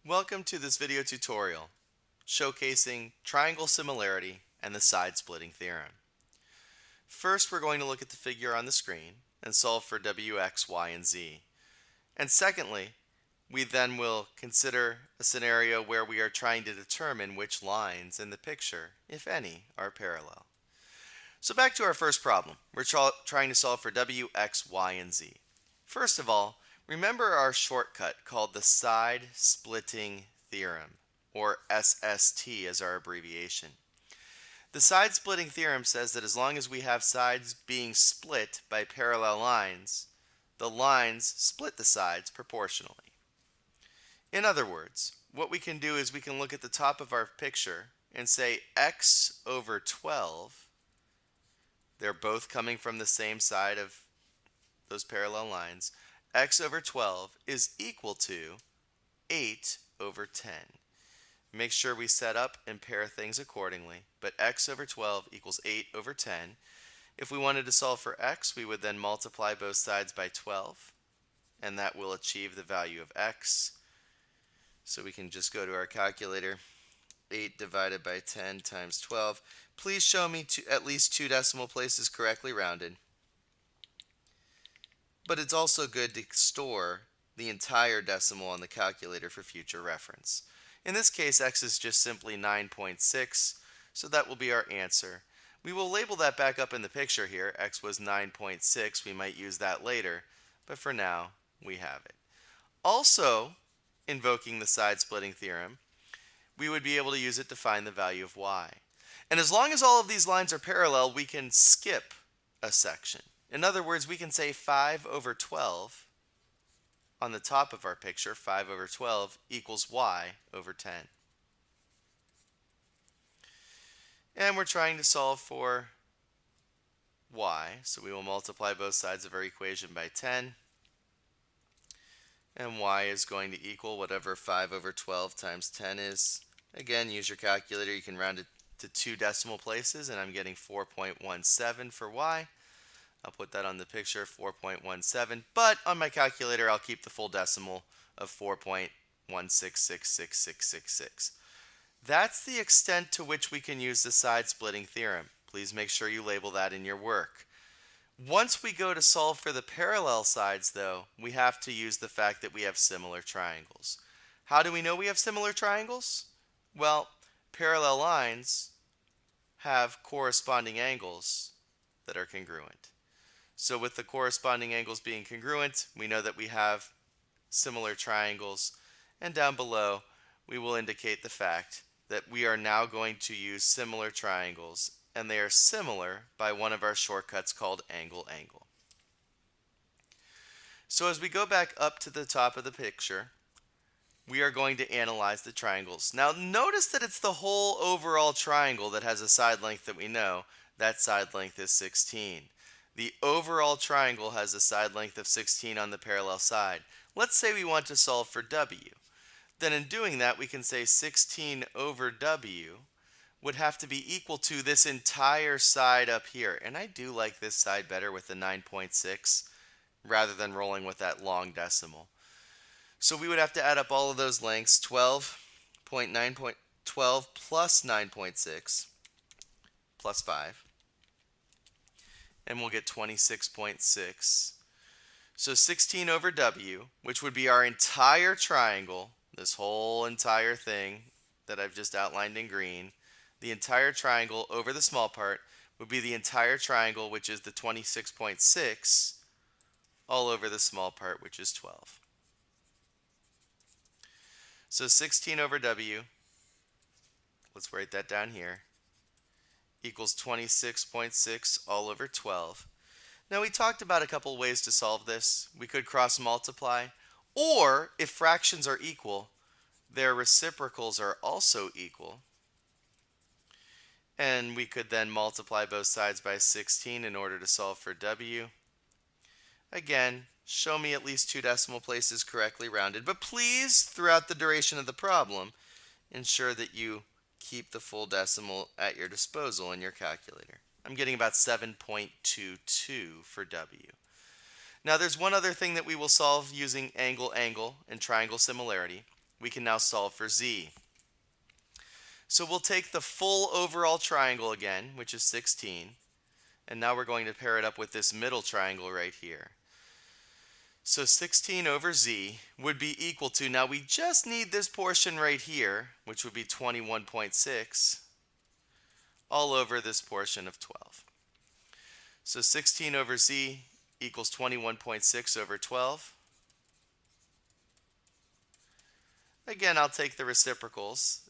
Welcome to this video tutorial showcasing triangle similarity and the side-splitting theorem. First, we're going to look at the figure on the screen and solve for w, x, y, and z. And secondly, we then will consider a scenario where we are trying to determine which lines in the picture, if any, are parallel. So back to our first problem. We're trying to solve for w, x, y, and z. First of all, remember our shortcut called the side-splitting theorem, or SST as our abbreviation. The side-splitting theorem says that as long as we have sides being split by parallel lines, the lines split the sides proportionally. In other words, what we can do is we can look at the top of our picture and say x over 12, they're both coming from the same side of those parallel lines, x over 12 is equal to 8 over 10. Make sure we set up and pair things accordingly, but x over 12 equals 8 over 10. If we wanted to solve for x, we would then multiply both sides by 12, and that will achieve the value of x. So we can just go to our calculator. 8 divided by 10 times 12. Please show me at least 2 decimal places correctly rounded. But it's also good to store the entire decimal on the calculator for future reference. In this case, x is just simply 9.6, so that will be our answer. We will label that back up in the picture here. X was 9.6. We might use that later, but for now, we have it. Also, invoking the side-splitting theorem, we would be able to use it to find the value of y. And as long as all of these lines are parallel, we can skip a section. In other words, we can say 5 over 12 on the top of our picture, 5 over 12 equals y over 10. And we're trying to solve for y, so we will multiply both sides of our equation by 10. And y is going to equal whatever 5 over 12 times 10 is. Again, use your calculator. You can round it to 2 decimal places, and I'm getting 4.17 for y. I'll put that on the picture, 4.17, but on my calculator I'll keep the full decimal of 4.1666666. That's the extent to which we can use the side-splitting theorem. Please make sure you label that in your work. Once we go to solve for the parallel sides, though, we have to use the fact that we have similar triangles. How do we know we have similar triangles? Well, parallel lines have corresponding angles that are congruent. So with the corresponding angles being congruent, we know that we have similar triangles. And down below, we will indicate the fact that we are now going to use similar triangles, and they are similar by one of our shortcuts called angle angle. So as we go back up to the top of the picture, we are going to analyze the triangles. Now notice that it's the whole overall triangle that has a side length that we know. That side length is 16. The overall triangle has a side length of 16 on the parallel side. Let's say we want to solve for w. Then in doing that, we can say 16 over w would have to be equal to this entire side up here. And I do like this side better with the 9.6 rather than rolling with that long decimal. So we would have to add up all of those lengths, 12.9.12 plus 9.6 plus 5. And we'll get 26.6. So 16 over w, which would be our entire triangle, this whole entire thing that I've just outlined in green, the entire triangle over the small part would be the entire triangle, which is the 26.6, all over the small part, which is 12. So 16 over w, let's write that down here, equals 26.6 all over 12. Now we talked about a couple ways to solve this. We could cross multiply, or if fractions are equal, their reciprocals are also equal. And we could then multiply both sides by 16 in order to solve for w. Again, show me at least 2 decimal places correctly rounded, but please, throughout the duration of the problem, ensure that you keep the full decimal at your disposal in your calculator. I'm getting about 7.22 for w. Now there's one other thing that we will solve using angle angle and triangle similarity. we can now solve for z. So we'll take the full overall triangle again, which is 16, and now we're going to pair it up with this middle triangle right here. So 16 over z would be equal to, now we just need this portion right here, which would be 21.6, all over this portion of 12. So 16 over z equals 21.6 over 12. Again, I'll take the reciprocals.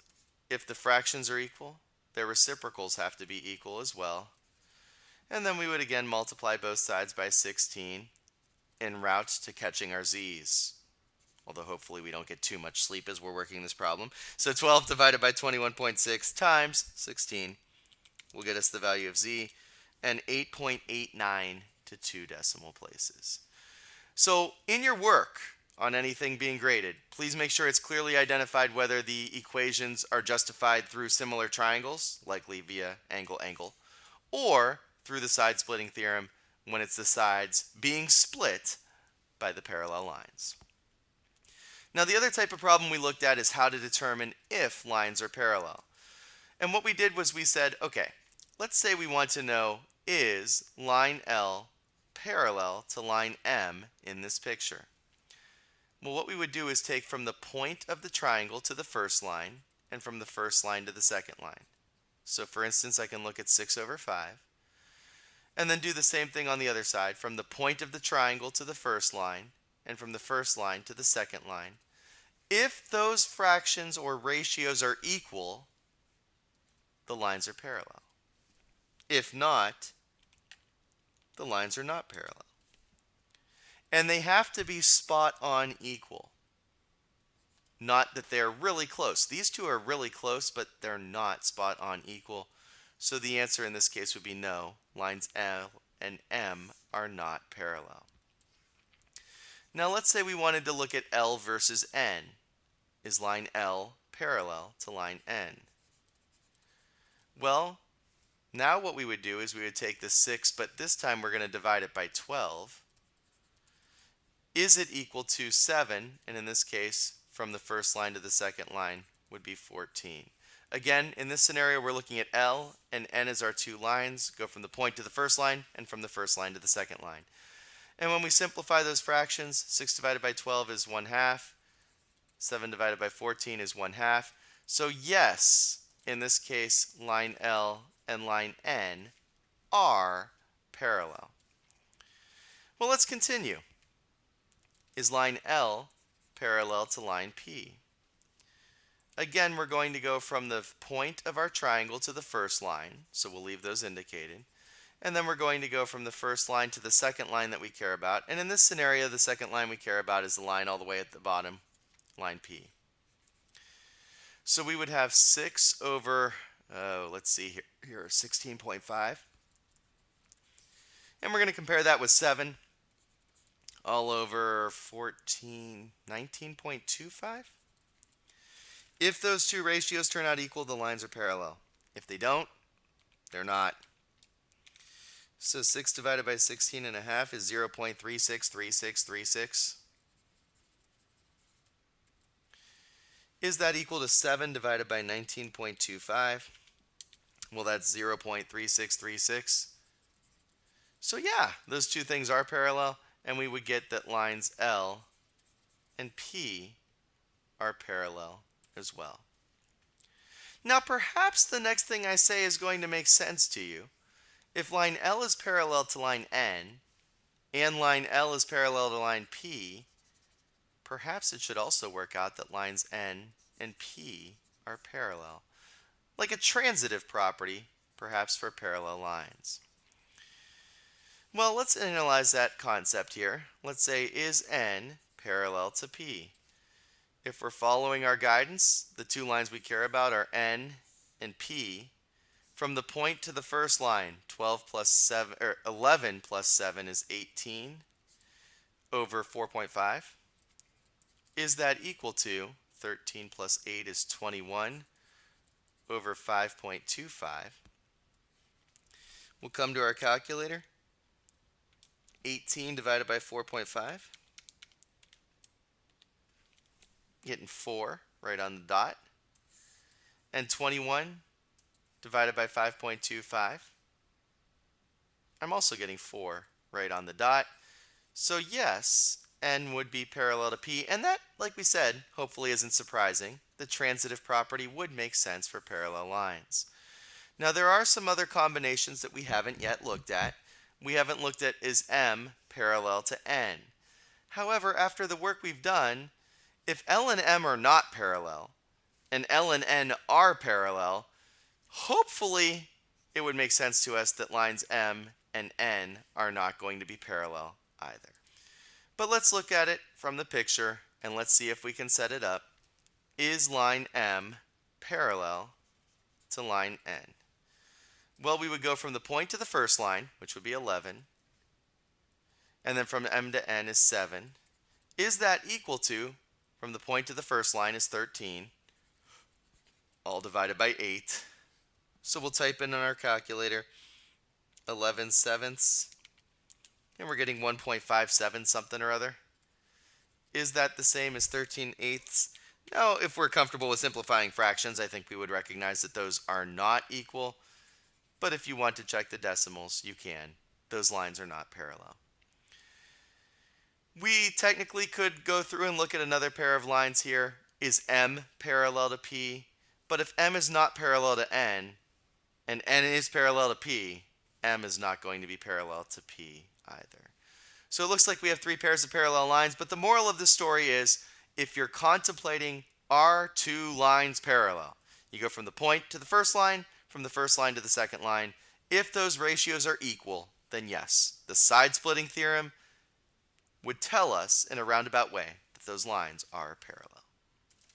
If the fractions are equal, their reciprocals have to be equal as well. And then we would again multiply both sides by 16 en route to catching our z's. Although hopefully we don't get too much sleep as we're working this problem. So 12 divided by 21.6 times 16 will get us the value of z, and 8.89 to 2 decimal places. So in your work on anything being graded, please make sure it's clearly identified whether the equations are justified through similar triangles, likely via angle-angle, or through the side-splitting theorem when it's the sides being split by the parallel lines. Now the other type of problem we looked at is how to determine if lines are parallel. And what we did was we said, okay, let's say we want to know, is line L parallel to line M in this picture? Well, what we would do is take from the point of the triangle to the first line, and from the first line to the second line. So for instance, I can look at 6 over 5, and then do the same thing on the other side, from the point of the triangle to the first line, and from the first line to the second line. If those fractions or ratios are equal, the lines are parallel. If not, the lines are not parallel. And they have to be spot on equal. Not that they're really close. These two are really close, but they're not spot on equal. So the answer in this case would be no. Lines L and M are not parallel. Now let's say we wanted to look at L versus N. Is line L parallel to line N? Well, now what we would do is we would take the 6, but this time we're going to divide it by 12. Is it equal to 7? And in this case, from the first line to the second line would be 14. Again, in this scenario, we're looking at L and N as our two lines. Go from the point to the first line and from the first line to the second line. And when we simplify those fractions, 6 divided by 12 is 1/2. 7 divided by 14 is 1/2. So yes, in this case, line L and line N are parallel. Well, let's continue. Is line L parallel to line P? Again, we're going to go from the point of our triangle to the first line, so we'll leave those indicated. And then we're going to go from the first line to the second line that we care about. And in this scenario, the second line we care about is the line all the way at the bottom, line P. So we would have 6 over, let's see here 16.5. And we're going to compare that with 7 all over 14, 19.25. If those two ratios turn out equal, the lines are parallel. If they don't, they're not. So 6 divided by 16.5 is 0.363636. Is that equal to 7 divided by 19.25? Well, that's 0.3636. So yeah, those two things are parallel, and we would get that lines L and P are parallel as well. Now perhaps the next thing I say is going to make sense to you. If line L is parallel to line N, and line L is parallel to line P, perhaps it should also work out that lines N and P are parallel. Like a transitive property, perhaps for parallel lines. Well, let's analyze that concept here. Let's say, is N parallel to P? If we're following our guidance, the two lines we care about are N and P. From the point to the first line, 12 plus 7, or 11 plus 7 is 18 over 4.5. Is that equal to 13 plus 8 is 21 over 5.25? We'll come to our calculator. 18 divided by 4.5. Getting 4. right on the dot. And 21 divided by 5.25. I'm also getting 4 right on the dot. So yes, n would be parallel to p, and that, like we said, hopefully isn't surprising. The transitive property would make sense for parallel lines. Now there are some other combinations that we haven't yet looked at. We haven't looked at is m parallel to n. However, after the work we've done, if L and M are not parallel, and L and N are parallel, hopefully it would make sense to us that lines M and N are not going to be parallel either. But let's look at it from the picture and let's see if we can set it up. Is line M parallel to line N? Well, we would go from the point to the first line, which would be 11, and then from M to N is 7. Is that equal to, from the point to the first line is 13, all divided by 8. So we'll type in on our calculator 11 sevenths, and we're getting 1.57 something or other. Is that the same as 13 eighths? Now, if we're comfortable with simplifying fractions, I think we would recognize that those are not equal. But if you want to check the decimals, you can. Those lines are not parallel. We technically could go through and look at another pair of lines here. Is M parallel to P? But if M is not parallel to N, and N is parallel to P, M is not going to be parallel to P either. So it looks like we have 3 pairs of parallel lines, but the moral of the story is, if you're contemplating are 2 lines parallel, you go from the point to the first line, from the first line to the second line. If those ratios are equal, then yes, the side-splitting theorem would tell us in a roundabout way that those lines are parallel.